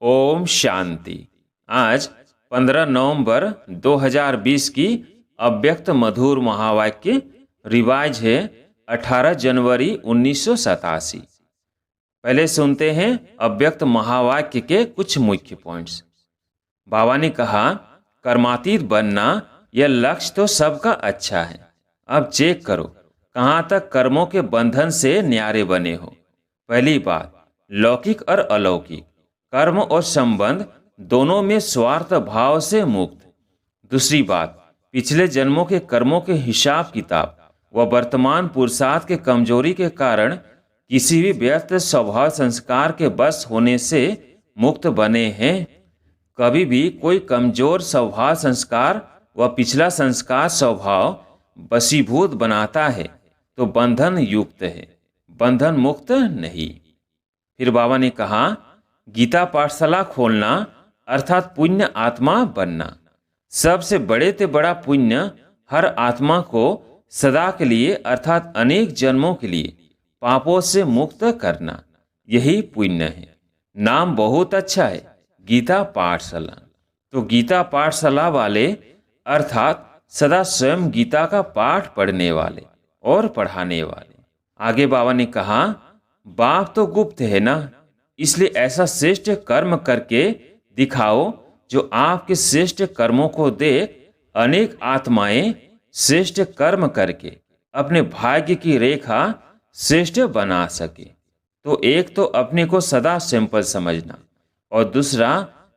ओम शांति। आज 15 नवंबर 2020 की अव्यक्त मधुर महावाक्य रिवाज है 18 जनवरी 1987। पहले सुनते हैं अव्यक्त महावाक्य के कुछ मुख्य पॉइंट्स। बाबा ने कहा, कर्मातीत बनना यह लक्ष्य तो सबका अच्छा है। अब चेक करो कहाँ तक कर्मों के बंधन से न्यारे बने हो। पहली बात, लौकिक और अलौकिक कर्म और संबंध दोनों में स्वार्थ भाव से मुक्त। दूसरी बात, पिछले जन्मों के कर्मों के हिसाब किताब व वर्तमान पुरुषार्थ के कमजोरी के कारण किसी भी व्यर्थ स्वभाव संस्कार के बस होने से मुक्त बने हैं। कभी भी कोई कमजोर स्वभाव संस्कार व पिछला संस्कार स्वभाव वशीभूत बनाता है तो बंधन युक्त है, बंधन मुक्त नहीं। फिर बाबा ने कहा, गीता पाठशाला खोलना अर्थात पुण्य आत्मा बनना। सबसे बड़े से बड़ा पुण्य हर आत्मा को सदा के लिए अर्थात अनेक जन्मों के लिए पापों से मुक्त करना, यही पुण्य है। नाम बहुत अच्छा है, गीता पाठशाला। तो गीता पाठशाला वाले अर्थात सदा स्वयं गीता का पाठ पढ़ने वाले और पढ़ाने वाले। आगे बाबा ने कहा, बाप तो गुप्त है ना, इसलिए ऐसा श्रेष्ठ कर्म करके दिखाओ जो आपके श्रेष्ठ कर्मों को देख अनेक आत्माएं श्रेष्ठ कर्म करके अपने भाग्य की रेखा श्रेष्ठ बना सके। तो एक तो अपने को सदा सिंपल समझना और दूसरा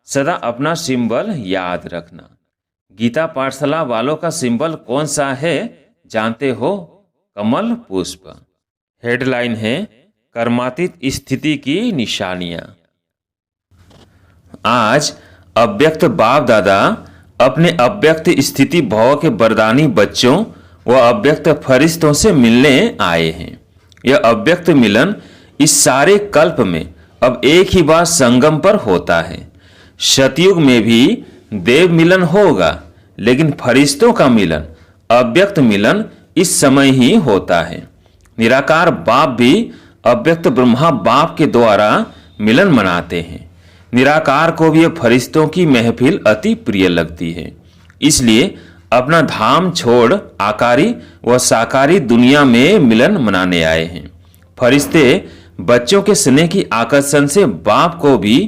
सदा अपना सिंबल याद रखना। गीता पाठशाला वालों का सिंबल कौन सा है जानते हो? कमल पुष्प। हेडलाइन है, कर्मातीत स्थिति की निशानियां। आज अव्यक्त बाप दादा अपने अव्यक्त स्थिति भाव के वरदानी बच्चों व अव्यक्त फरिश्तों से मिलने आए हैं। यह अव्यक्त मिलन इस सारे कल्प में अब एक ही बार संगम पर होता है। सतयुग में भी देव मिलन होगा, लेकिन फरिश्तों का मिलन, अव्यक्त मिलन इस समय ही होता है। निराकार बाप भी अव्यक्त ब्रह्मा बाप के द्वारा मिलन मनाते हैं। निराकार को भी फरिश्तों की महफिल अति प्रिय लगती है, इसलिए अपना धाम छोड़ आकारी व साकारी दुनिया में मिलन मनाने आए हैं। फरिश्ते बच्चों के स्नेह की आकर्षण से बाप को भी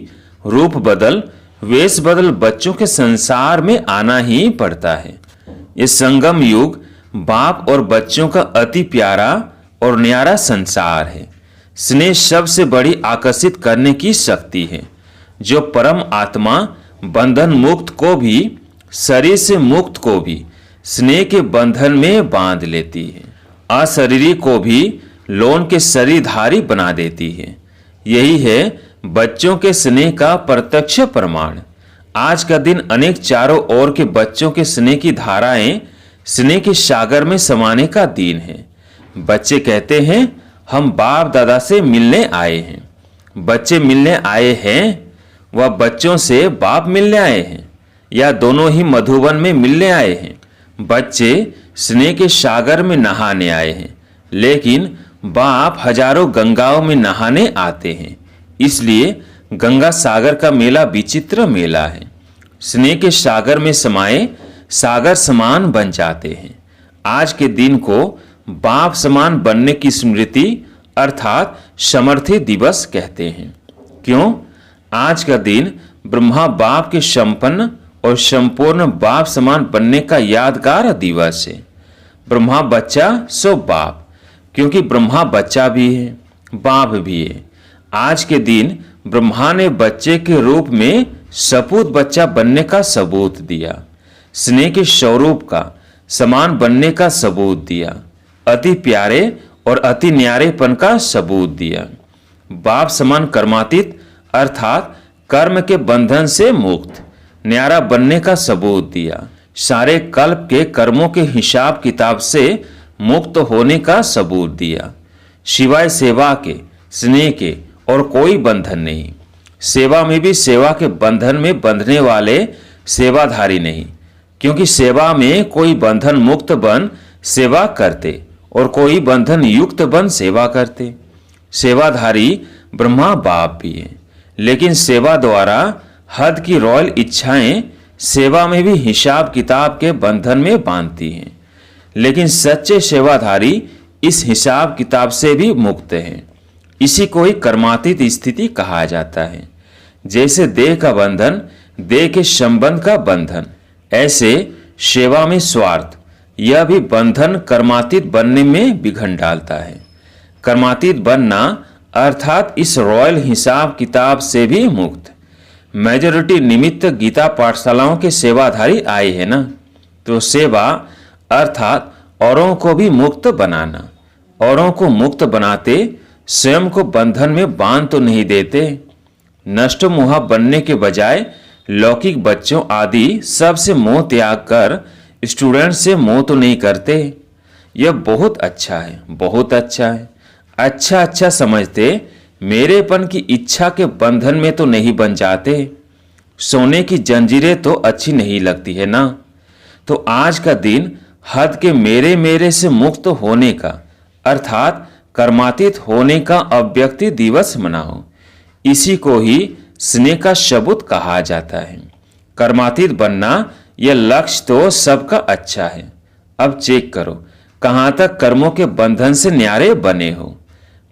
रूप बदल वेश बदल बच्चों के संसार में आना ही पड़ता है। ये संगम युग बाप और बच्चों का अति प्यारा और न्यारा संसार है। स्नेह सबसे बड़ी आकर्षित करने की शक्ति है, जो परम आत्मा बंधन मुक्त को भी, शरीर से मुक्त को भी स्नेह के बंधन में बांध लेती है। अशरीरी को भी लोन के शरीरधारी बना देती है। यही है बच्चों के स्नेह का प्रत्यक्ष प्रमाण। आज का दिन अनेक चारों ओर के बच्चों के स्नेह की धाराएं स्नेह के सागर में समाने का दिन है। बच्चे कहते हैं, हम बाप दादा से मिलने आए हैं। बच्चे मिलने आए हैं व बच्चों से बाप मिलने आए हैं, या दोनों ही मधुबन में मिलने आए हैं। बच्चे स्नेह के सागर में नहाने आए हैं, लेकिन बाप हजारों गंगाओं में नहाने आते हैं। इसलिए गंगा सागर का मेला विचित्र मेला है। स्नेह के सागर में समाये सागर समान बन जाते हैं। आज के दिन को बाप समान बनने की स्मृति अर्थात समर्थी दिवस कहते हैं। क्यों? आज का दिन ब्रह्मा बाप के संपन्न और संपूर्ण बाप समान बनने का यादगार दिवस है। ब्रह्मा बच्चा सो बाप, क्योंकि ब्रह्मा बच्चा भी है, बाप भी है। आज के दिन ब्रह्मा ने बच्चे के रूप में सपूत बच्चा बनने का सबूत दिया, स्नेह के स्वरूप का समान बनने का सबूत दिया, अति प्यारे और अति न्यारेपन का सबूत दिया। बाप समान कर्मातीत अर्थात कर्म के बंधन से मुक्त न्यारा बनने का सबूत दिया। सारे कल्प के कर्मों के हिसाब किताब से मुक्त होने का सबूत दिया। सिवाय सेवा के, स्नेह के और कोई बंधन नहीं। सेवा में भी सेवा के बंधन में बंधने वाले सेवाधारी नहीं, क्योंकि सेवा में कोई बंधन मुक्त बन सेवा करते और कोई बंधन युक्त बन सेवा करते। सेवाधारी ब्रह्मा बाप भी है, लेकिन सेवा द्वारा हद की रॉयल इच्छाएं सेवा में भी हिसाब किताब के बंधन में बांधती हैं। लेकिन सच्चे सेवाधारी इस हिसाब किताब से भी मुक्त हैं। इसी को ही कर्मातीत स्थिति कहा जाता है। जैसे देह का बंधन देह के संबंध का बंधन, ऐसे सेवा में स्वार्थ यह भी बंधन कर्मातीत बनने में विघन डालता है। कर्मातीत बनना अर्थात इस रॉयल हिसाब किताब से भी मुक्त। मेजॉरिटी निमित्त गीता पाठशालाओं के सेवाधारी आए हैं ना, तो सेवा अर्थात औरों को भी मुक्त बनाना। औरों को मुक्त बनाते स्वयं को बंधन में बांध तो नहीं देते। नष्ट मोह बनने के बजाय लौकिक बच्चों आदि सबसे मोह त्याग कर स्टूडेंट से मोह तो नहीं करते। यह बहुत अच्छा है, बहुत अच्छा है। अच्छा समझते मेरेपन की इच्छा के बंधन में तो नहीं बन जाते। सोने की जंजीरें तो अच्छी नहीं लगती है ना। तो आज का दिन हद के मेरे से मुक्त होने का अर्थात कर्मातीत होने का अव्यक्ति दिवस मनाओ। इसी को ही स्नेह का सबूत कहा जाता है। कर्मातीत बनना यह लक्ष्य तो सबका अच्छा है। अब चेक करो कहाँ तक कर्मों के बंधन से न्यारे बने हो।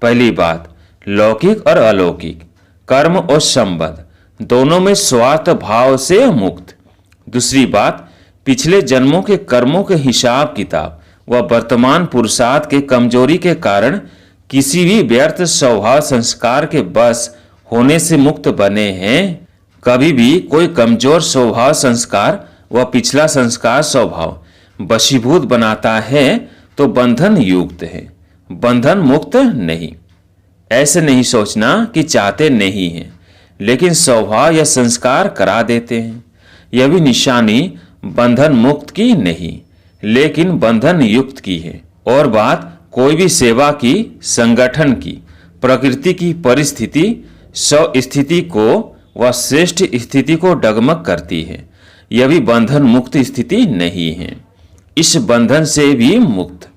पहली बात, लौकिक और अलौकिक कर्म और संबंध दोनों में स्वार्थ भाव से मुक्त। दूसरी बात, पिछले जन्मों के कर्मों के हिसाब किताब व वर्तमान पुरुषार्थ के कमजोरी के कारण किसी भी व्यर्थ स्वभाव संस्कार के बस होने से मुक्त बने हैं। कभी भी कोई कमजोर स्वभाव संस्कार व पिछला संस्कार स्वभाव वशीभूत बनाता है तो बंधन युक्त है, बंधन मुक्त नहीं। ऐसे नहीं सोचना कि चाहते नहीं हैं, लेकिन स्वभाव या संस्कार करा देते हैं। यह भी निशानी बंधन मुक्त की नहीं, लेकिन बंधन युक्त की है। और बात कोई भी सेवा की, संगठन की, प्रकृति की परिस्थिति स्व स्थिति को व श्रेष्ठ स्थिति को डगमग करती है। यह भी बंधन मुक्त स्थिति नहीं है, इस बंधन से भी मुक्त।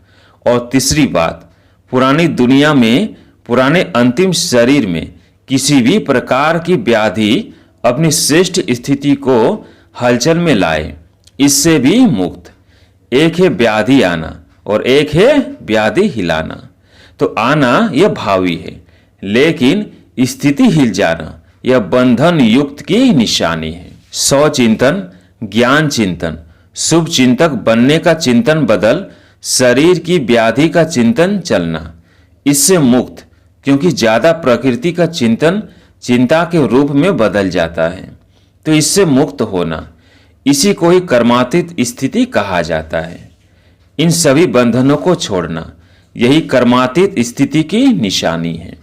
और तीसरी बात, पुरानी दुनिया में पुराने अंतिम शरीर में किसी भी प्रकार की व्याधि अपनी श्रेष्ठ स्थिति को हलचल में लाए, इससे भी मुक्त। एक है व्याधि आना और एक है व्याधि हिलाना। तो आना यह भावी है, लेकिन स्थिति हिल जाना यह बंधन युक्त की निशानी है। सौ चिंतन, ज्ञान चिंतन, शुभ चिंतक बनने का चिंतन बदल शरीर की व्याधि का चिंतन चलना, इससे मुक्त। क्योंकि ज्यादा प्रकृति का चिंतन चिंता के रूप में बदल जाता है, तो इससे मुक्त होना, इसी को ही कर्मातीत स्थिति कहा जाता है। इन सभी बंधनों को छोड़ना यही कर्मातीत स्थिति की निशानी है।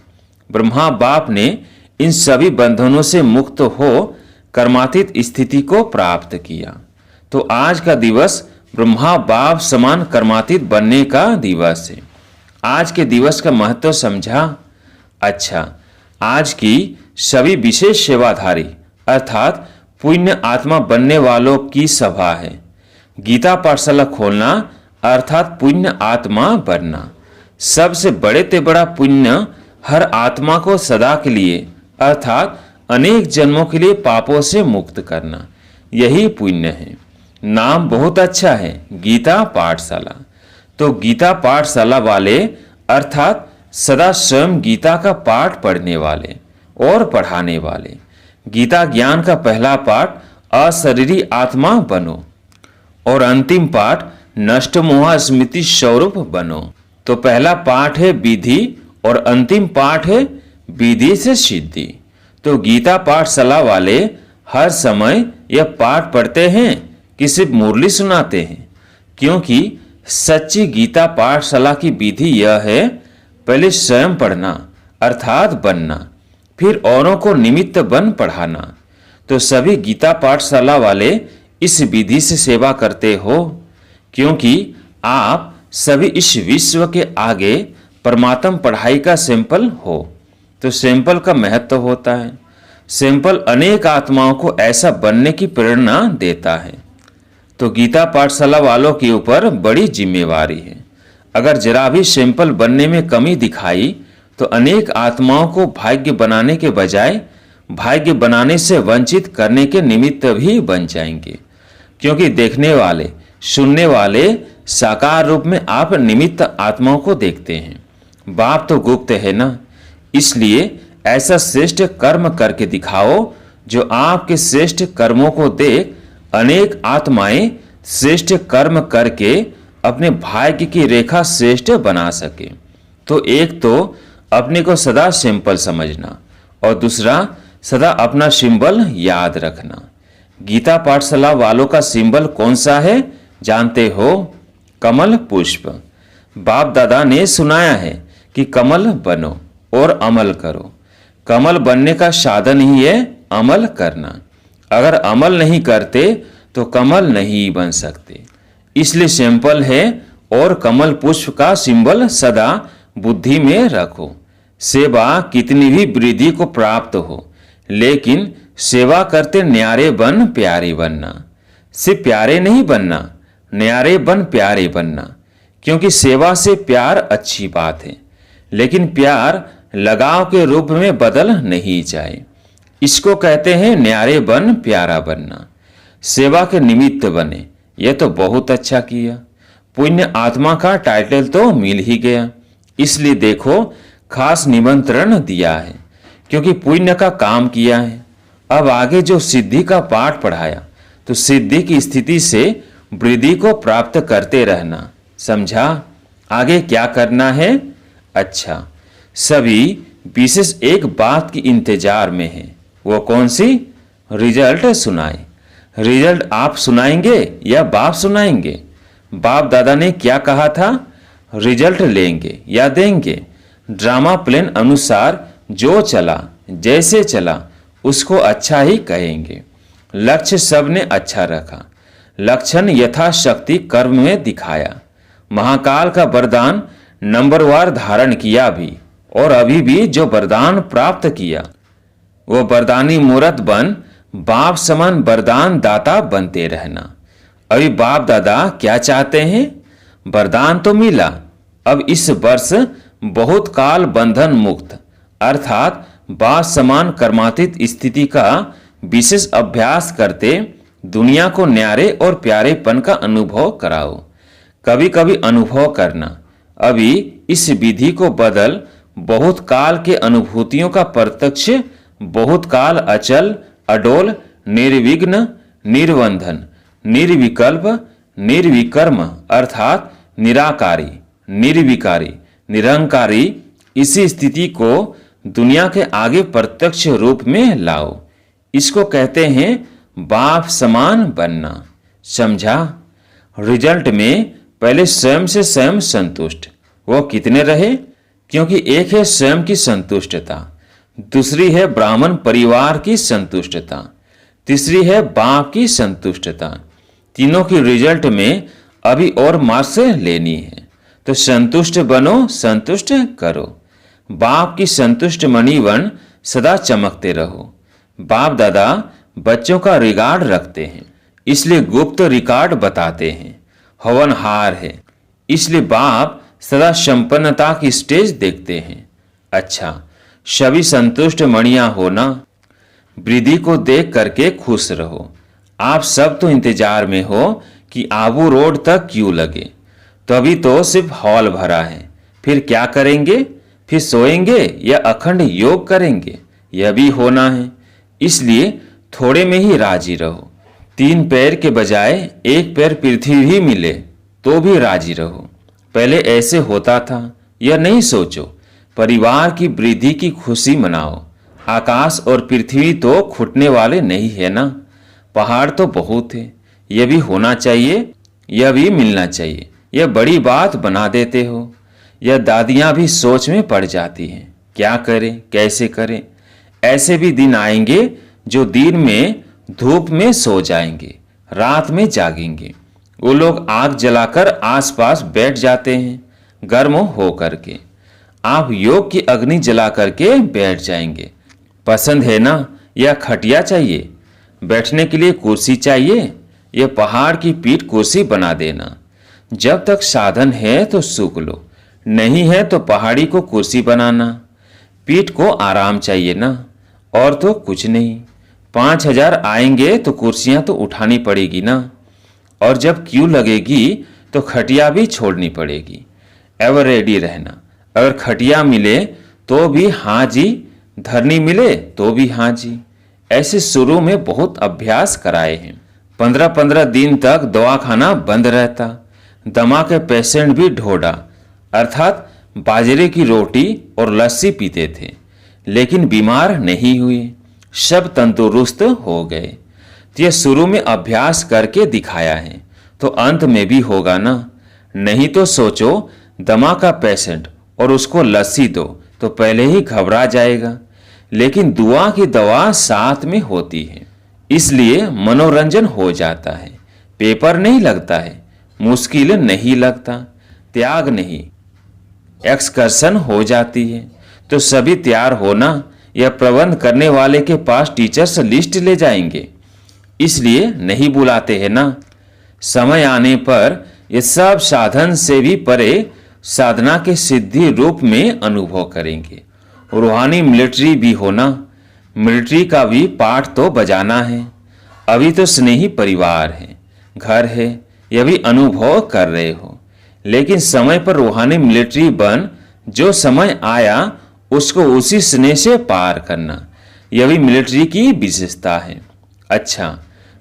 ब्रह्मा बाप ने इन सभी बंधनों से मुक्त हो कर्मातीत स्थिति को प्राप्त किया। तो आज का दिवस ब्रह्मा बाप समान कर्मातीत बनने का दिवस है। आज के दिवस का महत्व समझा? अच्छा, आज की सभी विशेष सेवाधारी अर्थात पुण्य आत्मा बनने वालों की सभा है। गीता पाठशाला खोलना अर्थात पुण्य आत्मा बनना। सबसे बड़े ते बड़ा पुण्य हर आत्मा को सदा के लिए अर्थात अनेक जन्मों के लिए पापों से मुक्त करना, यही पुण्य है। नाम बहुत अच्छा है, गीता पाठशाला। तो गीता पाठशाला वाले अर्थात सदा स्वयं गीता का पाठ पढ़ने वाले और पढ़ाने वाले। गीता ज्ञान का पहला पाठ अशरीरी आत्मा बनो और अंतिम पाठ नष्ट मोह स्मृति स्वरूप बनो। तो पहला पाठ है विधि और अंतिम पाठ है विधि से सिद्धि। तो गीता पाठशाला वाले हर समय यह पाठ पढ़ते हैं कि सिर्फ मुरली सुनाते हैं? क्योंकि सच्ची गीता पाठशाला की विधि यह है, पहले स्वयं पढ़ना अर्थात बनना, फिर औरों को निमित्त बन पढ़ाना। तो सभी गीता पाठशाला वाले इस विधि से सेवा करते हो, क्योंकि आप सभी इस विश्व के आगे परमात्म पढ़ाई का सैंपल हो। तो सैंपल का महत्व होता है। सैंपल अनेक आत्माओं को ऐसा बनने की प्रेरणा देता है। तो गीता पाठशाला वालों के ऊपर बड़ी जिम्मेवारी है। अगर जरा भी सैंपल बनने में कमी दिखाई तो अनेक आत्माओं को भाग्य बनाने के बजाय भाग्य बनाने से वंचित करने के निमित्त भी बन जाएंगे, क्योंकि देखने वाले, सुनने वाले साकार रूप में आप निमित्त आत्माओं को देखते हैं। बाप तो गुप्त है ना, इसलिए ऐसा श्रेष्ठ कर्म करके दिखाओ जो आपके श्रेष्ठ कर्मों को देख अनेक आत्माएं श्रेष्ठ कर्म करके अपने भाग्य की रेखा श्रेष्ठ बना सके। तो एक तो अपने को सदा सिंपल समझना और दूसरा सदा अपना सिंबल याद रखना। गीता पाठशाला वालों का सिंबल कौन सा है जानते हो? कमल पुष्प। बाप दादा ने सुनाया है कि कमल बनो और अमल करो। कमल बनने का साधन ही है अमल करना। अगर अमल नहीं करते तो कमल नहीं बन सकते। इसलिए सिंपल है और कमल पुष्प का सिंबल सदा बुद्धि में रखो। सेवा कितनी भी वृद्धि को प्राप्त हो, लेकिन सेवा करते न्यारे बन प्यारे बनना। सिर्फ प्यारे नहीं बनना, न्यारे बन प्यारे बनना। क्योंकि सेवा से प्यार अच्छी बात है, लेकिन प्यार लगाव के रूप में बदल नहीं जाए। इसको कहते हैं न्यारे बन प्यारा बनना। सेवा के निमित्त बने, यह तो बहुत अच्छा किया। पुण्य आत्मा का टाइटल तो मिल ही गया। इसलिए देखो खास निमंत्रण दिया है, क्योंकि पुण्य का काम किया है। अब आगे जो सिद्धि का पाठ पढ़ाया, तो सिद्धि की स्थिति से वृद्धि को प्राप्त करते रहना। समझा? आगे क्या करना है? अच्छा, सभी विशेष एक बात की इंतजार में है। वो कौन सी? रिजल्ट सुनाए। रिजल्ट आप सुनाएंगे या बाप सुनाएंगे? बाप दादा ने क्या कहा था? रिजल्ट लेंगे या देंगे। ड्रामा प्लान अनुसार जो चला, जैसे चला, उसको अच्छा ही कहेंगे। लक्ष्य सबने अच्छा रखा, लक्षण यथाशक्ति कर्म में दिखाया। महाकाल का वरदान नंबरवार धारण किया भी, और अभी भी जो वरदान प्राप्त किया वो वरदानी मूर्त बन बाप समान वरदान दाता बनते रहना। अभी बाप दादा क्या चाहते हैं? वरदान तो मिला, अब इस वर्ष बहुत काल बंधन मुक्त अर्थात बाप समान कर्मातीत स्थिति का विशेष अभ्यास करते दुनिया को न्यारे और प्यारेपन का अनुभव कराओ। कभी कभी अनुभव करना। अभी इस विधि को बदल बहुत काल के अनुभूतियों का प्रत्यक्ष, बहुत काल अचल, अडोल, निर्विघ्न, निर्बंधन, निर्विकल्प, निर्विकर्म अर्थात निराकारी, निर्विकारी, निरंकारी, इसी स्थिति को दुनिया के आगे प्रत्यक्ष रूप में लाओ। इसको कहते हैं बाप समान बनना। समझा? रिजल्ट में पहले स्वयं से स्वयं संतुष्ट। वो कितने रहे? क्योंकि एक है स्वयं की संतुष्टता, दूसरी है ब्राह्मण परिवार की संतुष्टता, तीसरी है बाप की संतुष्टता। तीनों की रिजल्ट में अभी और मार्क्स लेनी है। तो संतुष्ट बनो, संतुष्ट करो। बाप की संतुष्ट मणि बन सदा चमकते रहो। बाप दादा बच्चों का रिकॉर्ड रखते हैं, इसलिए गुप्त रिकॉर्ड बताते हैं। हवनहार है, इसलिए बाप सदा संपन्नता की स्टेज देखते हैं। अच्छा, सभी संतुष्ट मणियां होना। वृद्धि को देख करके खुश रहो। आप सब तो इंतजार में हो कि आबू रोड तक क्यों लगे। तो अभी तो सिर्फ हॉल भरा है, फिर क्या करेंगे? फिर सोएंगे या अखंड योग करेंगे? यह भी होना है। इसलिए थोड़े में ही राजी रहो। 3 पैर के बजाय 1 पैर पृथ्वी ही मिले तो भी राजी रहो। पहले ऐसे होता था, यह नहीं सोचो। परिवार की वृद्धि की खुशी मनाओ। आकाश और पृथ्वी तो छूटने वाले नहीं है ना। पहाड़ तो बहुत है, यह भी होना चाहिए, यह भी मिलना चाहिए। यह बड़ी बात बना देते हो। यह दादियां भी सोच में पड़ जाती हैं, क्या करें, कैसे करें। ऐसे भी दिन आएंगे जो दिन में धूप में सो जाएंगे, रात में जागेंगे। वो लोग आग जलाकर आसपास बैठ जाते हैं गर्म हो करके। आप योग की अग्नि जला करके बैठ जाएंगे। पसंद है ना? या खटिया चाहिए? बैठने के लिए कुर्सी चाहिए? यह पहाड़ की पीठ कुर्सी बना देना। जब तक साधन है तो सूख लो, नहीं है तो पहाड़ी को कुर्सी बनाना। पीठ को आराम चाहिए ना। और तो कुछ नहीं। 5,000 आएंगे तो कुर्सियां तो उठानी पड़ेगी ना, और जब क्यू लगेगी तो खटिया भी छोड़नी पड़ेगी। एवर रेडी रहना। अगर खटिया मिले तो भी हाँ जी, धरनी मिले तो भी हाँ जी। ऐसे शुरू में बहुत अभ्यास कराए हैं। 15-15 दिन तक दवाखाना बंद रहता। दमा के पेशेंट भी ढोडा अर्थात बाजरे की रोटी और लस्सी पीते थे, लेकिन बीमार नहीं हुए, सब तंदुरुस्त हो गए। तो यह शुरू में अभ्यास करके दिखाया है, तो अंत में भी होगा ना। नहीं तो सोचो, दमा का पेशेंट और उसको लस्सी दो तो पहले ही घबरा जाएगा। लेकिन दुआ की दवा साथ में होती है, इसलिए मनोरंजन हो जाता है, पेपर नहीं लगता है, मुश्किल नहीं लगता, त्याग नहीं, एक्सकर्शन हो जाती है। तो सभी तैयार होना, यह प्रबंध करने वाले के पास टीचर्स लिस्ट ले जाएंगे, इसलिए नहीं बुलाते हैं ना। समय आने पर ये सब साधन से भी परे साधना के सिद्धि रूप में अनुभव करेंगे। रूहानी मिलिट्री भी होना, मिलिट्री का भी पाठ तो बजाना है। अभी तो स्नेही परिवार है, घर है, यह भी अनुभव कर रहे हो, लेकिन समय पर रूहानी मिलिट्री बन जो समय आया उसको उसी स्नेह से पार करना, यह भी मिलिट्री की विशेषता है। अच्छा,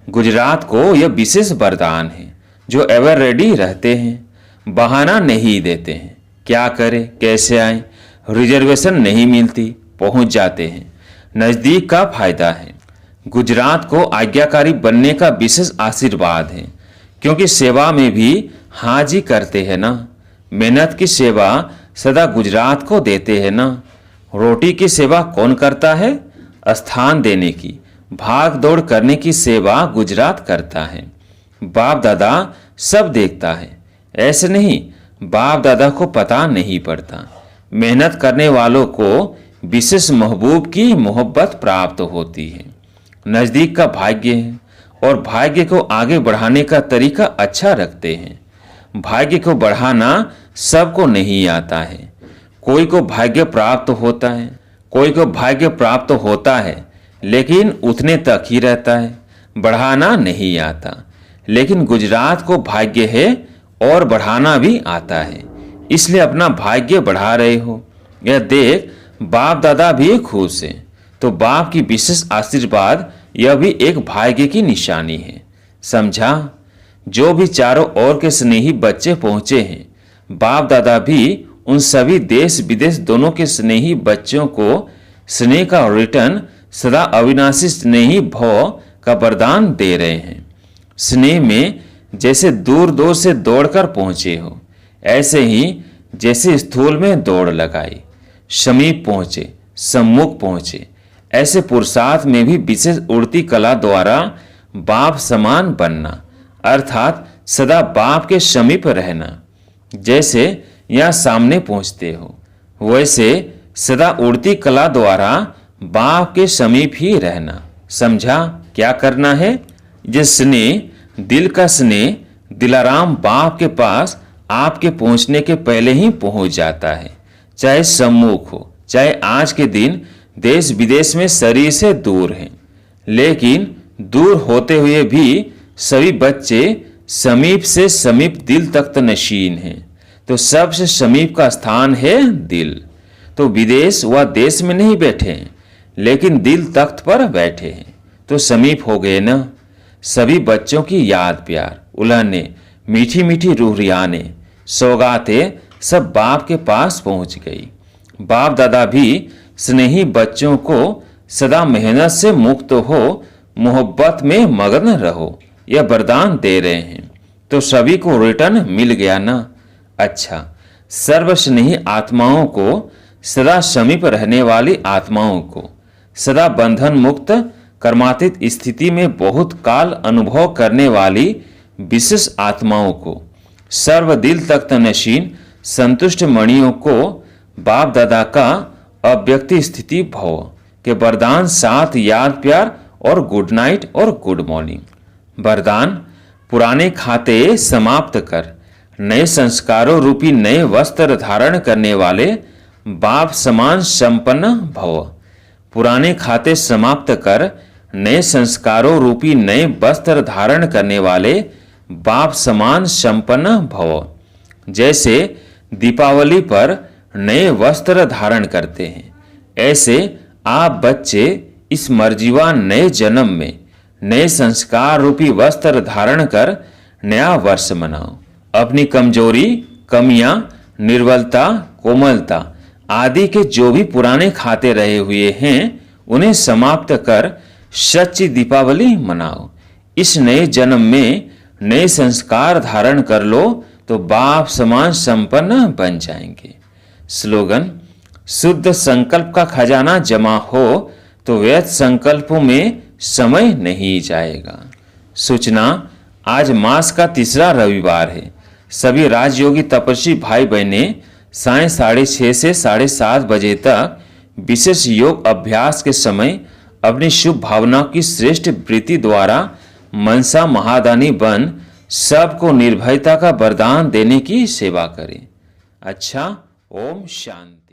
गुजरात को यह विशेष वरदान है, जो एवर रेडी रहते हैं, बहाना नहीं देते हैं। क्या करें, कैसे आए, रिजर्वेशन नहीं मिलती, पहुंच जाते हैं। नज़दीक का फायदा है। गुजरात को आज्ञाकारी बनने का विशेष आशीर्वाद है, क्योंकि सेवा में भी हाँ जी करते हैं ना। मेहनत की सेवा सदा गुजरात को देते हैं ना। रोटी की सेवा कौन करता है? स्थान देने की, भाग दौड़ करने की सेवा गुजरात करता है। बाप दादा सब देखता है, ऐसे नहीं बाप दादा को पता नहीं पड़ता। मेहनत करने वालों को विशेष महबूब की मोहब्बत प्राप्त होती है। नज़दीक का भाग्य है, और भाग्य को आगे बढ़ाने का तरीका अच्छा रखते हैं। भाग्य को बढ़ाना सबको नहीं आता है। कोई को भाग्य प्राप्त होता है, कोई को भाग्य प्राप्त होता है, लेकिन उतने तक ही रहता है, बढ़ाना नहीं आता। लेकिन गुजरात को भाग्य है और बढ़ाना भी आता है, इसलिए अपना भाग्य बढ़ा रहे हो। यह देख बाप दादा भी खुश हैं, तो बाप की विशेष आशीर्वाद यह भी एक भाग्य की निशानी है। समझा? जो भी चारों ओर के स्नेही बच्चे पहुंचे हैं, बाप दादा भी उन सभी देश विदेश दोनों के स्नेही बच्चों को स्नेह का रिटर्न सदा अविनाशी स्नेही भव का वरदान दे रहे हैं। स्नेह में जैसे दूर दूर से दौड़कर पहुंचे हो, ऐसे ही जैसे स्थूल में दौड़ लगाई, समीप पहुंचे, सम्मुख पहुंचे, ऐसे पुरुषार्थ में भी विशेष उड़ती कला द्वारा बाप समान बनना, अर्थात सदा बाप के समीप रहना। जैसे यहाँ सामने पहुंचते हो, वैसे सदा उड़ती कला द्वारा बाप के समीप ही रहना। समझा? क्या करना है? ये स्नेह, दिल का स्नेह, दिलाराम बाप के पास आपके पहुंचने के पहले ही पहुंच जाता है। चाहे सम्मुख हो, चाहे आज के दिन देश विदेश में शरीर से दूर हैं, लेकिन दूर होते हुए भी सभी बच्चे समीप से समीप दिल तख्त नशीन हैं। तो सबसे समीप का स्थान है दिल। तो विदेश व देश में नहीं बैठे हैं, लेकिन दिल तख्त पर बैठे हैं, तो समीप हो गए ना। सभी बच्चों की याद प्यार, उलहने, मीठी मीठी रूहरियाने, सौगातें सब बाप के पास पहुंच गई। बाप दादा भी स्नेही बच्चों को सदा मेहनत से मुक्त हो, मोहब्बत में मग्न रहो, यह वरदान दे रहे हैं। तो सभी को रिटर्न मिल गया ना। अच्छा, सर्वस्नेही आत्माओं को, सदा समीप रहने वाली आत्माओं को, सदा बंधन मुक्त कर्मातीत स्थिति में बहुत काल अनुभव करने वाली विशेष आत्माओं को, सर्व दिल तख्त नशीन संतुष्ट मणियों को बाप दादा का अव्यक्ति स्थिति भव के वरदान साथ याद प्यार और गुड नाइट और गुड मॉर्निंग। वरदान: पुराने खाते समाप्त कर नए संस्कारों रूपी नए वस्त्र धारण करने वाले बाप समान संपन्न भव। पुराने खाते समाप्त कर नए संस्कारों रूपी नए वस्त्र धारण करने वाले बाप समान संपन्न भव। जैसे दीपावली पर नए वस्त्र धारण करते हैं, ऐसे आप बच्चे इस मर्जीवा नए जन्म में नए संस्कार रूपी वस्त्र धारण कर नया वर्ष मनाओ। अपनी कमजोरी, कमियां, निर्बलता, कोमलता आदि के जो भी पुराने खाते रहे हुए हैं, उन्हें समाप्त कर सच्ची दीपावली मनाओ। इस नए जन्म में नए संस्कार धारण कर लो तो बाप समान संपन्न बन जाएंगे। स्लोगन: शुद्ध संकल्प का खजाना जमा हो तो व्यर्थ संकल्पों में समय नहीं जाएगा। सूचना: आज मास का तीसरा रविवार है। सभी राजयोगी तपस्वी भाई बहनें साय 6:30 से 7:30 बजे तक विशेष योग अभ्यास के समय अपनी शुभ भावनाओं की श्रेष्ठ वृत्ति द्वारा मनसा महादानी बन सबको निर्भयता का वरदान देने की सेवा करें। अच्छा, ओम शांति।